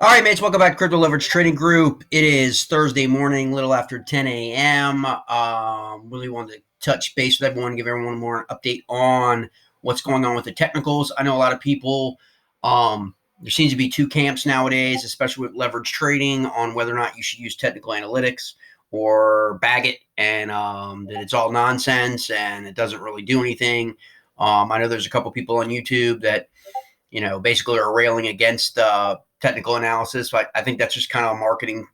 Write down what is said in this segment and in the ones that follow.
All right, mates, welcome back to Crypto Leverage Trading Group. It is Thursday morning, a little after 10 a.m. Really wanted to touch base with everyone, give everyone more update on what's going on with the technicals. I know a lot of people, there seems to be two camps nowadays, especially with leverage trading, on whether or not you should use technical analytics or bag it, and that it's all nonsense and it doesn't really do anything. I know there's a couple people on YouTube that basically are railing against technical analysis. But I think that's just kind of a marketing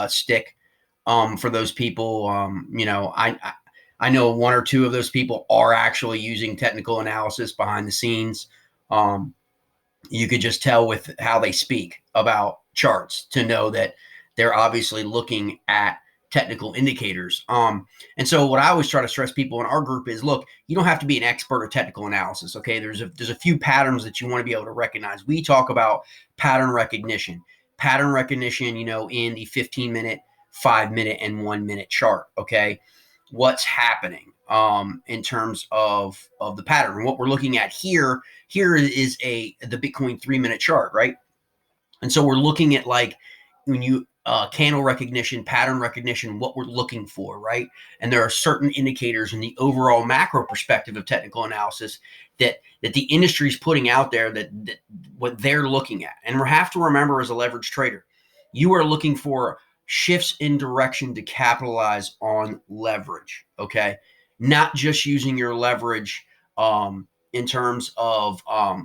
stick for those people. I know one or two of those people are actually using technical analysis behind the scenes. You could just tell with how they speak about charts to know that they're obviously looking at technical indicators. And so what I always try to stress people in our group is, look, you don't have to be an expert at technical analysis. Okay. There's a few patterns that you want to be able to recognize. We talk about pattern recognition, in the 15-minute, 5-minute, and 1-minute chart. Okay. What's happening in terms of the pattern. What we're looking at here is the Bitcoin 3-minute chart, right? And so we're looking at, like, when you candle recognition, pattern recognition, what we're looking for, right? And there are certain indicators in the overall macro perspective of technical analysis that the industry is putting out there that what they're looking at. And we have to remember, as a leverage trader, you are looking for shifts in direction to capitalize on leverage, okay? Not just using your leverage in terms of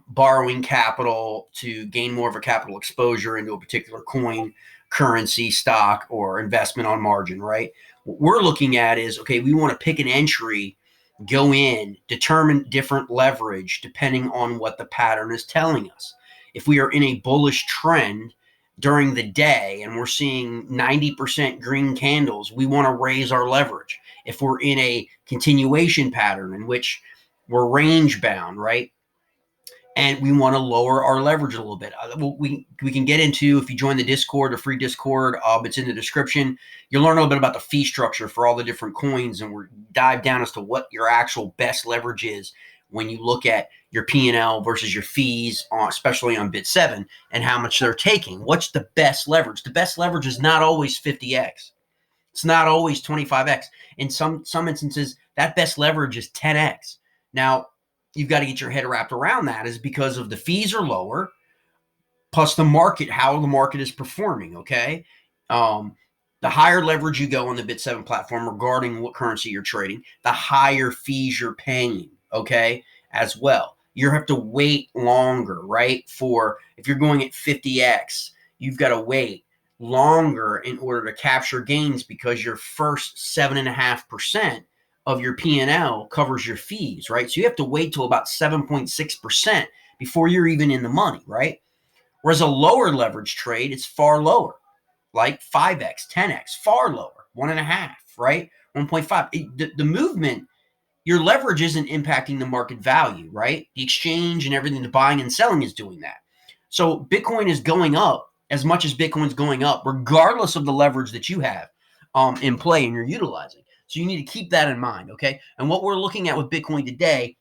borrowing capital to gain more of a capital exposure into a particular coin, currency, stock, or investment on margin, right? What we're looking at is, okay, we want to pick an entry, go in, determine different leverage depending on what the pattern is telling us. If we are in a bullish trend during the day and we're seeing 90% green candles, we want to raise our leverage. If we're in a continuation pattern in which we're range bound, right, and we want to lower our leverage a little bit, we can get into, if you join the Discord, the free Discord, it's in the description. You'll learn a little bit about the fee structure for all the different coins, and we'll dive down as to what your actual best leverage is when you look at your P&L versus your fees, especially on BitSeven, and how much they're taking. What's the best leverage? The best leverage is not always 50x. It's not always 25x. In some instances, that best leverage is 10x. Now, you've got to get your head wrapped around that, is because of the fees are lower, plus the market, how the market is performing, okay? The higher leverage you go on the BitSeven platform regarding what currency you're trading, the higher fees you're paying, okay, as well. You have to wait longer, right? If you're going at 50x, you've got to wait longer in order to capture gains, because your first 7.5% of your P&L covers your fees, right? So you have to wait till about 7.6% before you're even in the money, right? Whereas a lower leverage trade, it's far lower, like 5x, 10x, far lower, 1.5, right? 1.5. The movement, your leverage isn't impacting the market value, right? The exchange and everything, the buying and selling is doing that. So Bitcoin is going up as much as Bitcoin's going up, regardless of the leverage that you have in play and you're utilizing. So you need to keep that in mind, okay? And what we're looking at with Bitcoin today,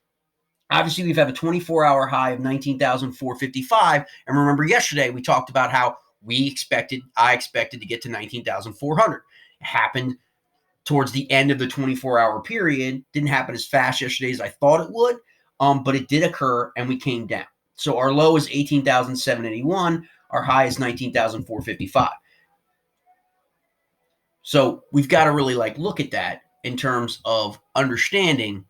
obviously we've had a 24-hour high of 19,455. And remember, yesterday we talked about how I expected to get to 19,400. It happened towards the end of the 24-hour period. Didn't happen as fast yesterday as I thought it would, but it did occur, and we came down. So our low is 18,781. Our high is 19,455. So we've got to really look at that in terms of understanding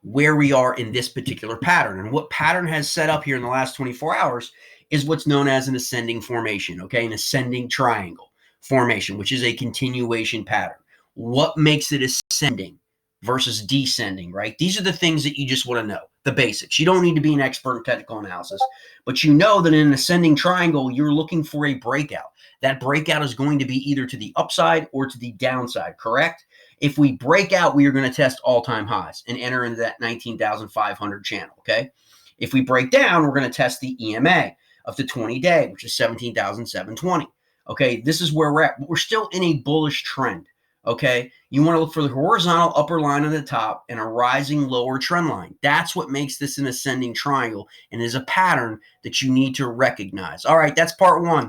where we are in this particular pattern. And what pattern has set up here in the last 24 hours is what's known as an ascending formation, okay? An ascending triangle formation, which is a continuation pattern. What makes it ascending versus descending, right? These are the things that you just want to know, the basics. You don't need to be an expert in technical analysis, but you know that in an ascending triangle, you're looking for a breakout. That breakout is going to be either to the upside or to the downside, correct? If we break out, we are going to test all-time highs and enter into that 19,500 channel, okay? If we break down, we're going to test the EMA of the 20-day, which is 17,720. Okay, this is where we're at. But we're still in a bullish trend, okay? You want to look for the horizontal upper line on the top and a rising lower trend line. That's what makes this an ascending triangle and is a pattern that you need to recognize. All right, that's part one.